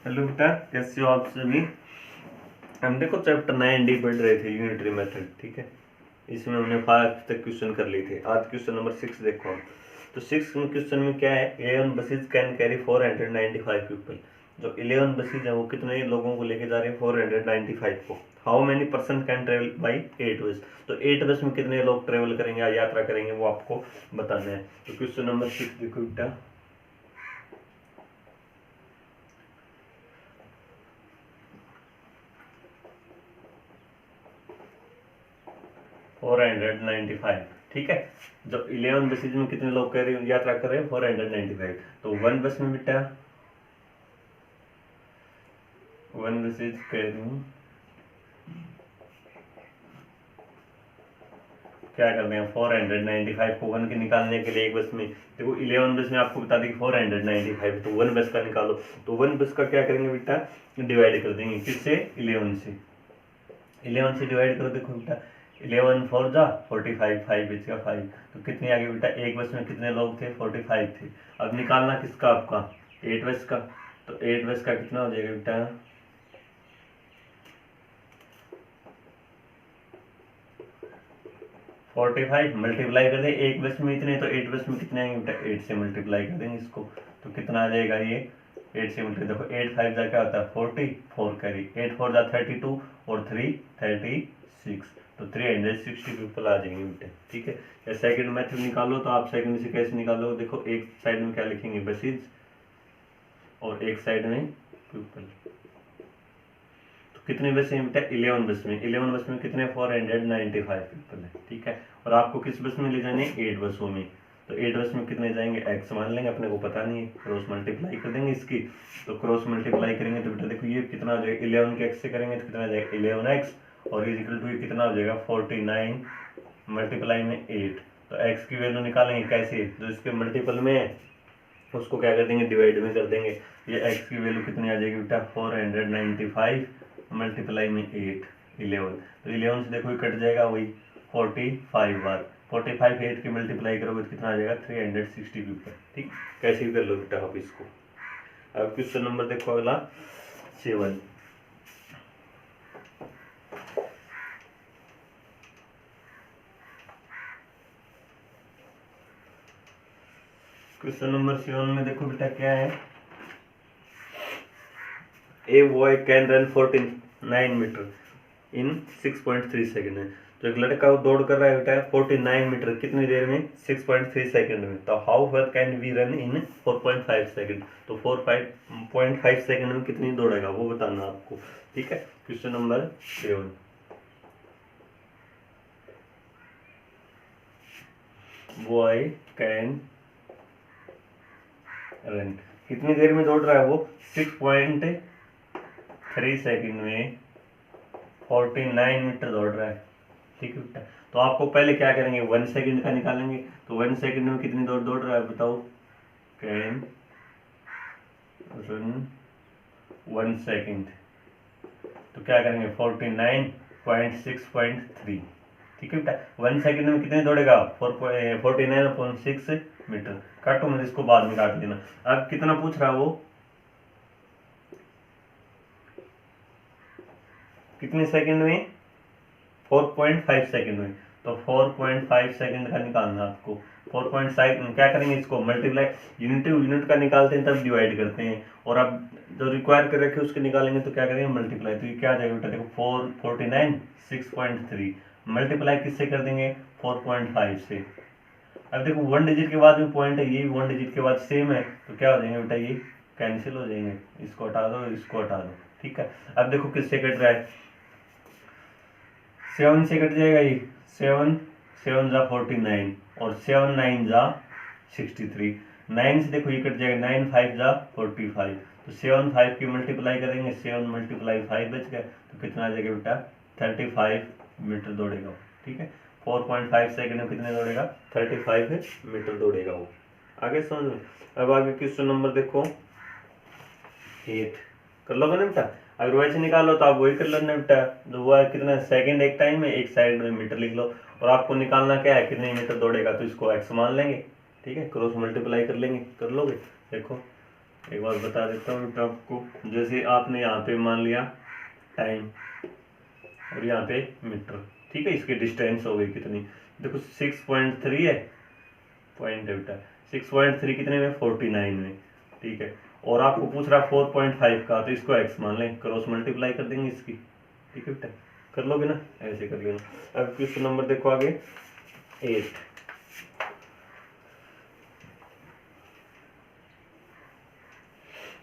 Hello बेटा, कैसे हो आप सभी। हम देखो चैप्टर 9D पढ़ रहे थे, यूनिटरी मेथड। ठीक है, इसमें हमने 5 तक क्वेश्चन कर लिए थे। आज क्वेश्चन नंबर 6 देखो हम। तो 6 क्वेश्चन में क्या है, 11 बसेज कैन कैरी 495 पीपल। जो 11 बसेज है वो कितने लोगों को लेके जा रहे हैं, 495 को। How many person can travel by 8 बस। तो 8 बस में कितने लोग ट्रेवल करेंगे या यात्रा करेंगे वो आपको बताना है। तो क्वेश्चन नंबर 6 देखो बेटा। 495। ठीक है, जो 11 बसेज में कितने लोग कह रहे यात्रा कर रहे हैं, 495। तो वन बस में बेटा, वन बसेज कह रही हूँ क्या करते हैं, 495 को वन के निकालने के लिए एक बस में देखो 11 बस में आपको बता दें 495, तो वन बस का निकालो। तो वन बस का क्या करेंगे बेटा, डिवाइड कर देंगे किससे, 11 से। 11 से डिवाइड करो, देखो बेटा 11 4 जा 45, 5 बचेगा 5। तो कितने आ गए बेटा, एक बस में कितने लोग थे, 45 थे। अब निकालना किसका, आपका 8 बस का। तो 8 बस का कितना हो जाएगा बेटा, 45 मल्टीप्लाई कर दे, एक बस में इतने, तो 8 बस में कितने आएंगे बेटा, 8 से मल्टीप्लाई कर देंगे इसको। तो कितना आ जाएगा ये, 8 से मल्टीप्लाई, देखो 8 5 जा क्या होता है 44 कैरी, 8 4 जा 32 और 3 36। तो 360 पीपल आ जाएंगे बेटे। ठीक है, या सेकंड मेथड निकालो तो आप सेकंड से कैसे निकालो, देखो एक साइड में क्या लिखेंगे, बसेज, और एक साइड में पीपल। तो कितने बस हैं बेटा, 11 बस में। 11 बस में कितने, 495 पीपल है। ठीक है, और आपको किस बस में ले जाने, 8 बसों में। तो 8 बस में कितने जाएंगे, एक्स मान लेंगे, अपने को पता नहीं है, क्रॉस मल्टीप्लाई कर देंगे इसकी। तो क्रॉस मल्टीप्लाई करेंगे तो बेटा देखो ये कितना हो जाएगा, 11 के एक्स से करेंगे तो कितना हो जाएगा 11x, और इजिकल टू कितना हो जाएगा 49 मल्टीप्लाई में 8। तो एक्स की वैल्यू निकालेंगे कैसे, जो इसके मल्टीपल में है उसको क्या कर देंगे, डिवाइड में कर देंगे। ये x की वैल्यू कितनी आ जाएगी बेटा, 495 मल्टीप्लाई में 8 11। तो 11 से देखो ये कट जाएगा, वही 45 बार 45 8 की मल्टीप्लाई करोगे तो कितना आ जाएगा, 360 पीपल। ठीक, कैसे भी कर लो बेटा आप इसको। अब क्वेश्चन नंबर देखो अगला 7। क्वेश्चन नंबर 7 में देखो बेटा क्या है, a boy can run 49 metre in 6.3 second है। तो एक लड़का वो दौड़ कर रहा है बेटा 49 मीटर कितनी देर में, 6.3 सेकेंड में। तो how far can we run in 4.5 second. तो 4.5 सेकेंड में कितनी दौड़ेगा वो बताना आपको। ठीक है, question number 7। Boy can run, कितनी देर में दौड़ रहा है वो, 6.3 सेकेंड में 49 मीटर दौड़ रहा है। ठीक है बेटा, तो आपको पहले क्या करेंगे, 1 सेकेंड का निकालेंगे। तो 1 सेकेंड में कितनी दौड़ दौड़ रहा है बताओ, कैन रन 1 सेकेंड। तो क्या करेंगे 49.6.3। ठीक है बेटा, 1 सेकेंड में कितने दौड़ेगा, 49.6 मीटर। काटो मतलब इसको बाद में काट देना। अब कितना पूछ रहा है वो, कितने सेकंड में, 4.5 सेकंड में। तो 4.5 सेकंड का निकालना आपको। 4.5 क्या करेंगे, इसको मल्टीप्लाई, यूनिट का निकालते हैं तब डिवाइड करते हैं, और अब जो रिक्वायर कर रखे उसके निकालेंगे तो क्या करेंगे, मल्टीप्लाई। तो ये क्या आ जाएगा बेटा, देखो 449 6.3 मल्टीप्लाई किससे कर देंगे, 4.5 से। अब देखो 1 डिजिट के बाद में पॉइंट है, ये भी 1 डिजिट के बाद सेम है, तो क्या हो जाएंगे बेटा, ये कैंसिल हो जाएंगे, इसको हटा दो इसको हटा दो। ठीक है, अब देखो किससे कट रहा है, 7 से कट जाएगा ये, 7 7 जा 49 और 7 9 जा 63। 9 से देखो ये कट जाएगा, 9 5 जा 45। तो 7 5 की मल्टीप्लाई करेंगे, 7 मल्टीप्लाई 5 बच गया, तो कितना आ जाएगा बेटा, 35 मीटर दौड़ेगा। ठीक है, 4.5 सेकंड में कितने दौड़ेगा, 35 मीटर दौड़ेगा वो। आगे समझ में। अब आगे क्वेश्चन नंबर देखो 8, कर लोगे ना बेटा। अगर वैसे निकालो तो आप वही कर लेना बेटा, जो हुआ है कितना सेकंड एक टाइम में, एक साइड में मीटर लिख लो, और आपको निकालना क्या है, कितने मीटर दौड़ेगा, तो इसको एक्स मान लेंगे। ठीक है, क्रॉस मल्टीप्लाई कर लेंगे, कर लोगे। देखो एक बार बता देता हूँ बेटा आपको, जैसे आपने यहाँ पे मान लिया टाइम और यहाँ पे मीटर, ठीक है, इसकी डिस्टेंस हो गई कितनी, देखो 6.3 है, पॉइंट है बेटा, 6.3 कितने में, 49 में, ठीक है। और आपको पूछ रहा 4.5 का, तो इसको x मान लें, क्रॉस मल्टीप्लाई कर देंगे इसकी, ठीक है बेटा, कर लोगे ना, ऐसे कर लेना। अब क्वेश्चन नंबर देखो आगे 8।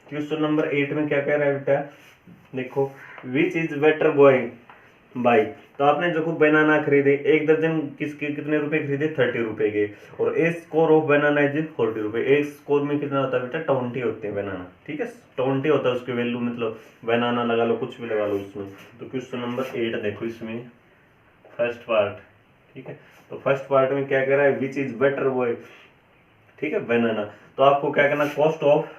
क्वेश्चन नंबर 8 में क्या कह रहा है बेटा, देखो which is better boy by, तो आपने जो बनाना खरीदे, एक दर्जन किसके कितने रुपए खरीदे, 30 रुपए के, और ए स्कोर ऑफ बनाना इज 40 रुपए। एक स्कोर में कितना होता है बेटा, 20 होते हैं बनाना, ठीक है, 20 होता है उसकी वैल्यू, मतलब बनाना लगा लो, कुछ भी लगा लो उसमें। तो क्वेश्चन नंबर 8 देखो, इसमें फर्स्ट पार्ट, ठीक है, तो फर्स्ट पार्ट में क्या कह रहा है, विच इज बेटर बॉय, ठीक है, बनाना। तो आपको क्या करना, कॉस्ट ऑफ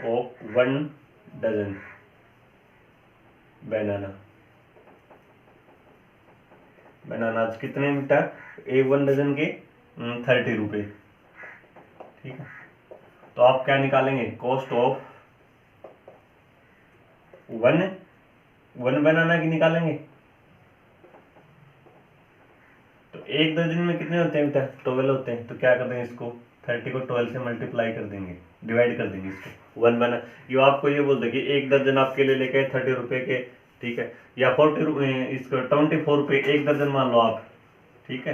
1 डजन बनाना, बनाना कितने बेटा, 1 डजन के 30 रुपए, ठीक है। तो आप क्या निकालेंगे, कॉस्ट ऑफ वन बनाना की निकालेंगे। तो एक दर्जन में कितने होते हैं बेटा, 12 होते हैं, तो क्या कर देंगे, इसको 30 को 12 से मल्टीप्लाई कर देंगे, डिवाइड कर देंगे इसको, 1 बना, ये आपको ये बोल दे कि एक दर्जन आपके लिए लेके 30 रुपए के, ठीक है, या 40 रुपए, इसको 24 रुपए एक दर्जन मान लो आप, ठीक है,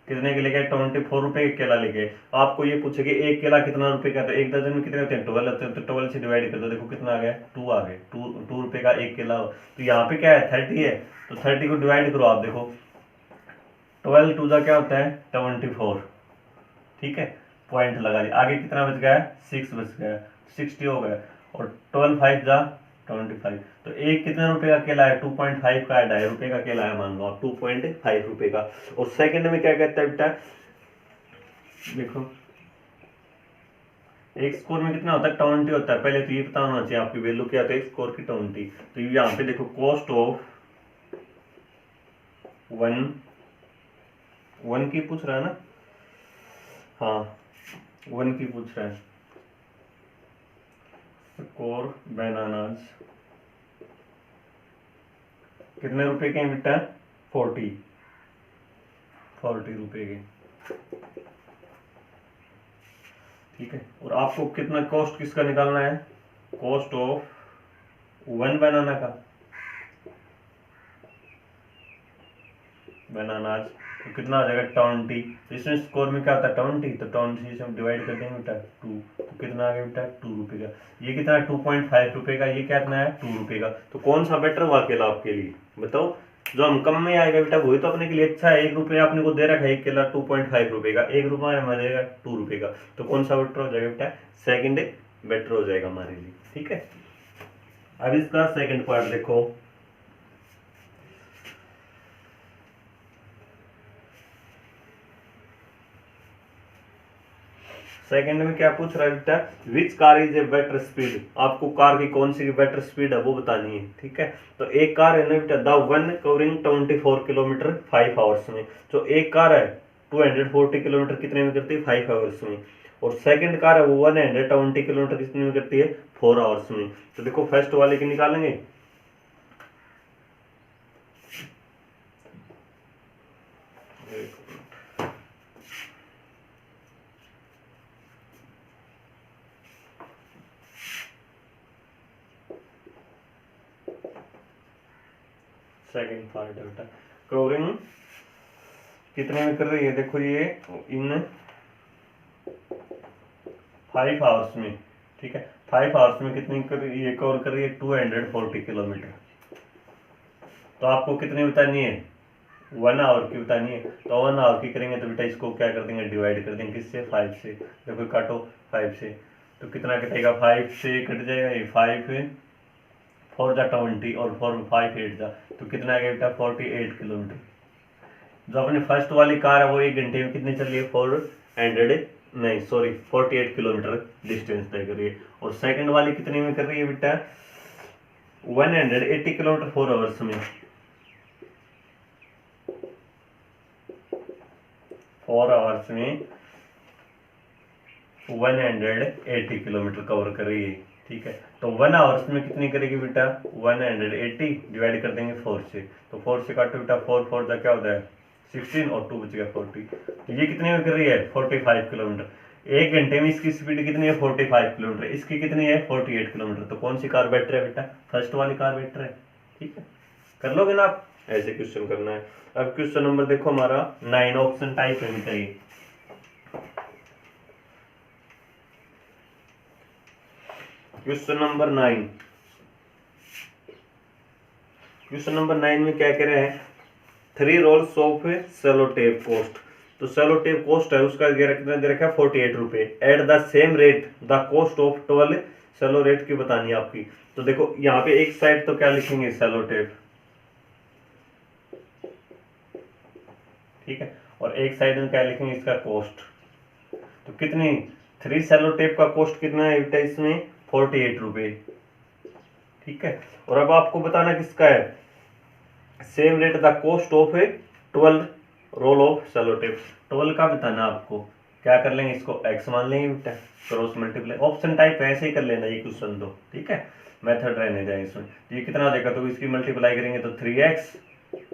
कितने के लेके, 24 रुपए एक केला लेके। आपको ये पूछे कि एक केला कितना रुपए का, तो एक दर्जन में कितने होते हैं, 12 होते हैं, तो 12 से डिवाइड कर दो, देखो कितना आ गया, 2 आ गए, 2 रुपए का एक केला। तो यहाँ पे क्या है, 30 है, तो 30 को डिवाइड करो आप, देखो 12 टू जा क्या होता है, 24, ठीक है, पॉइंट लगा लिया। आगे कितना बच गया, 6 बच गया, 60 हो गया, और 12 5 जा 25। तो एक कितने रुपए का केला है, 2.5 का है, 2.5 रुपए का केला है मान लो आप, 2.5 रुपए का। और सेकंड में क्या कहता है बेटा, देखो एक स्कोर में कितना होता है, 20 होता है। पहले तो ये पता होना चाहिए आपकी वैल्यू क्या होता है, एक स्कोर की 20। तो यहाँ पे देखो कॉस्ट ऑफ 1 की पूछ रहा है ना, हाँ 1 की पूछ रहा है, स्कोर बनानाज कितने रुपए के हैं बेटा, 40 रुपए के, ठीक है। और आपको कितना कॉस्ट किसका निकालना है, कॉस्ट ऑफ 1 बनाना का, बनानाज, तो कितना आ जाएगा 20। तो इसमें स्कोर में क्या होता है 20, तो 20 से हम डिवाइड कर देंगे बेटा 2, तो कितना आ गया बेटा 2 रुपए का। ये कितना है 2.5 रुपए का, ये कितना है 2 रुपए का। तो कौन सा बेटर हुआ केला आपके लिए बताओ, जो हम कम में आएगा बेटा वही तो अपने के लिए अच्छा है। 1 रुपये आपने को दे रखा है, एक केला 2.5 रुपए का, 1 रुपया हमें देगा 2 रुपए का। तो कौन सा बेटर हो जाएगा बेटा, सेकंड बेटर हो जाएगा हमारे लिए, ठीक है। अब इसका सेकंड पार्ट देखो, सेकंड में क्या पूछ रहा है बेटा, which car is a better speed, आपको कार की कौन सी बेटर स्पीड है वो बतानी है, ठीक है। तो एक कार है ना बेटा, the one covering 24 kilometre 5 hours में, जो एक कार है 240 किलोमीटर कितने में करती है, 5 आवर्स में। और सेकंड कार है वो 120 किलोमीटर कितने में करती है, 4 आवर्स में। तो देखो फर्स्ट वाले की निकालेंगे, सेकंड पार्ट है बेटा, कवरिंग कितने में कर रही है, देखो ये इन 5 आवर्स में, ठीक है, 5 आवर्स में कितनी कर रही है, कवर कर रही है 240 किलोमीटर। तो आपको कितनी बतानी है, 1 आवर की बतानी है। तो 1 आवर की करेंगे तो बेटा इसको क्या कर देंगे, डिवाइड कर देंगे किससे, 5 से। देखो काटो 5 से, तो कितना कटेगा, 5 से कट जाएगा ये, 5 4 जा 20 और 4 5 8 जा, तो कितना आ गया बेटा 48 किलोमीटर। जो अपनी फर्स्ट वाली कार है वो 1 घंटे में कितनी चल रही है, 48 किलोमीटर डिस्टेंस तय कर रही है। और सेकंड वाली कितने में कर रही है बेटा, 180 किलोमीटर 4 आवर्स में, 4 आवर्स में 180 किलोमीटर कवर कर रही है, ठीक है। तो 1 आवर्स में कितनी करेगी बेटा, 180 डिवाइड कर देंगे 4 से, तो 4 से काटो बेटा, 4 4 का क्या होता है 16 और 2 बच गया 40। तो ये कितने में कर रही है 45 किलोमीटर। 1 घंटे में इसकी स्पीड कितनी है 45 किलोमीटर, इसकी कितनी है 48 किलोमीटर। तो कौन सी कार बेटर है बेटा, फर्स्ट वाली कार बेटर है, ठीक है। कर लोगे ना आप, ऐसे क्वेश्चन करना है। अब क्वेश्चन नंबर देखो हमारा 9, ऑप्शन टाइप है बेटा ये। क्वेश्चन नंबर 9, क्वेश्चन नंबर 9 में क्या कह रहे हैं, 3 rolls of cello tape cost. तो सेलो टेप कॉस्ट है उसका कितना दे रखा है 48 रुपए। At the same rate the cost of 12 cello rate की बतानी है आपकी। तो देखो यहाँ पे एक साइड तो क्या लिखेंगे सेलो टेप, ठीक है, और एक साइड में क्या लिखेंगे इसका कॉस्ट। तो कितनी 3 सेलो टेप का कॉस्ट कितना है बेटा इसमें 48 रुपए, ठीक है। और अब आपको बताना किसका है, same rate the cost of 12 roll of cello tape. 12 का बताना आपको, क्या कर लेंगे इसको x मान लेंगे बेटा, क्रॉस मल्टीप्लाई। ऑप्शन टाइप ऐसे ही कर लेना ये क्वेश्चन तो, ठीक है, मेथड रहने जाए इसमें। ये कितना हो जाएगा, तो इसकी मल्टीप्लाई करेंगे तो 3x,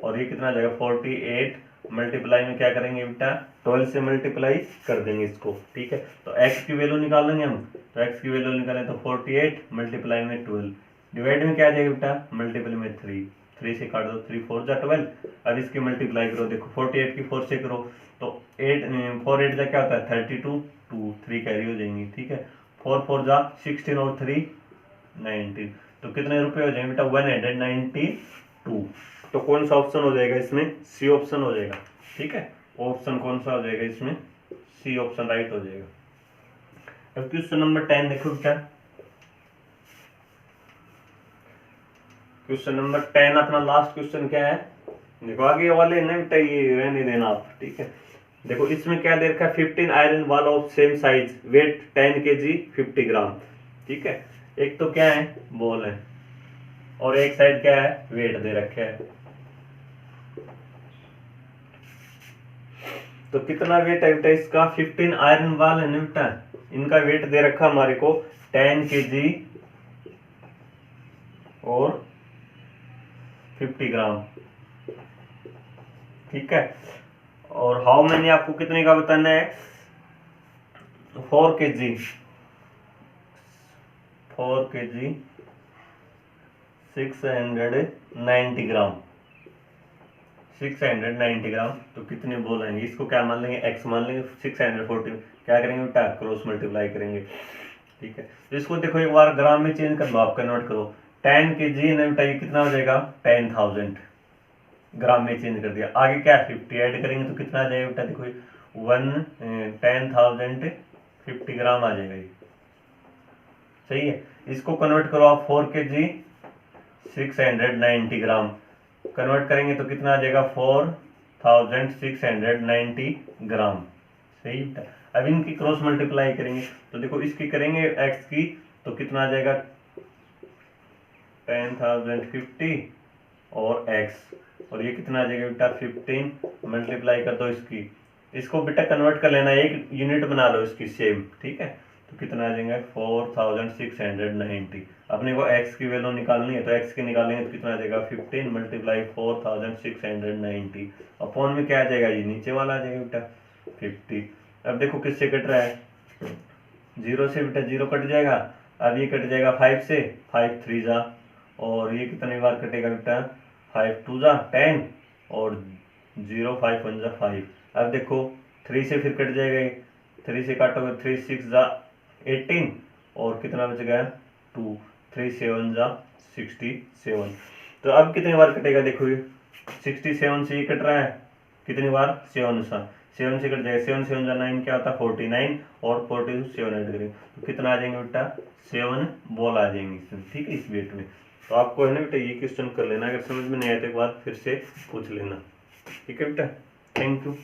और ये कितना हो जाएगा 48, मल्टीप्लाई में क्या करेंगे बेटा 12 से मल्टीप्लाई कर देंगे इसको, ठीक है। तो x की वैल्यू निकाल लेंगे हम, तो x की वैल्यू निकालें तो 48 मल्टीप्लाई में 12, डिवाइड में क्या आ जाएगा बेटा मल्टीप्लाई में 3 से काट दो, 3 4 जा 12। अब इसकी मल्टीप्लाई करो, देखो 48 की 4 से करो तो 8 4 8 जा क्या होता है 32, 2 3 कैरी हो जाएंगी, ठीक है। 4 4 जा 16 और 3 19, तो कितने रुपए हो जाएंगे बेटा 192। तो कौन सा ऑप्शन हो जाएगा इसमें, सी ऑप्शन हो जाएगा, ठीक है। ऑप्शन कौन सा हो जाएगा इसमें, सी ऑप्शन राइट हो जाएगा। अब क्वेश्चन नंबर 10 देखो क्या, क्वेश्चन नंबर 10 अपना लास्ट क्वेश्चन क्या है, देखो आगे वाले नहीं बेटा ये रहने देना आप, ठीक है। देखो इसमें क्या दे रखा है 15 iron ball of same size weight 10 kg 50 gram, ठीक है। एक तो क्या है बॉल है और एक साइड क्या है वेट दे रखा है। तो कितना वेट है बेटा इसका 15 आयरन बॉल है ना बेटा, इनका वेट दे रखा हमारे को 10 kg और 50 ग्राम, ठीक है। और हाउ मैनी आपको कितने का बताना है 4 kg 690 ग्राम, 690 ग्राम। तो कितने बोल आएंगे, इसको क्या मान लेंगे x मान लेंगे, 640 क्या करेंगे बेटा क्रॉस मल्टीप्लाई करेंगे, ठीक है। तो इसको देखो एक बार ग्राम में चेंज कर लो, आप कन्वर्ट करो 10 kg ने बेटा ये कितना हो जाएगा 10,000, ग्राम में चेंज कर दिया। आगे क्या 50 ऐड करेंगे तो कितना आ जाएगा बेटा देखो 10,050 ग्राम आ जाएगा ये, सही है। इसको कन्वर्ट करो आप 4 kg 690 ग्राम, कन्वर्ट करेंगे तो कितना आ जाएगा 4,690 ग्राम, सही है। अब इनकी क्रॉस मल्टीप्लाई करेंगे तो देखो इसकी करेंगे x की तो कितना आ जाएगा 10,050 और x, और ये कितना आ जाएगा बेटा 15 मल्टीप्लाई कर दो इसकी, इसको बेटा कन्वर्ट कर लेना एक यूनिट बना लो इसकी सेम, ठीक है। तो कितना आ जाएगा 4,690, अपने को x की वैल्यू निकालनी है तो x की निकालेंगे तो कितना आ जाएगा 15 मल्टीप्लाई 4,690 अपॉन में क्या आ जाएगा ये नीचे वाला आ जाएगा बेटा 50। अब देखो किससे कट रहा है 0 से बेटा 0 कट जाएगा, अब ये कट जाएगा 5 से, 5 3 जा, और ये कितनी बार कटेगा बेटा 5 2 जा 10 और 0 5 1 जा 5। अब देखो 3 से फिर कट जाएगा, 3 से काटोगे 3 6 जा 18 और कितना बच गया 2 3 7 जा 67। तो अब कितनी बार कटेगा देखो ये 67 से ये कट रहा है कितनी बार 7 से कट जाएगा, 7 7 जा 9 क्या होता है 49 और 42 7 ऐड करेंगे तो कितना आ जाएंगे बेटा 7 बॉल आ जाएंगे इसमें, ठीक है इस वेट में। तो आपको है ना बेटा ये क्वेश्चन कर लेना, अगर समझ में नहीं आए तो एक बार फिर से पूछ लेना, ठीक है बेटा। Thank you.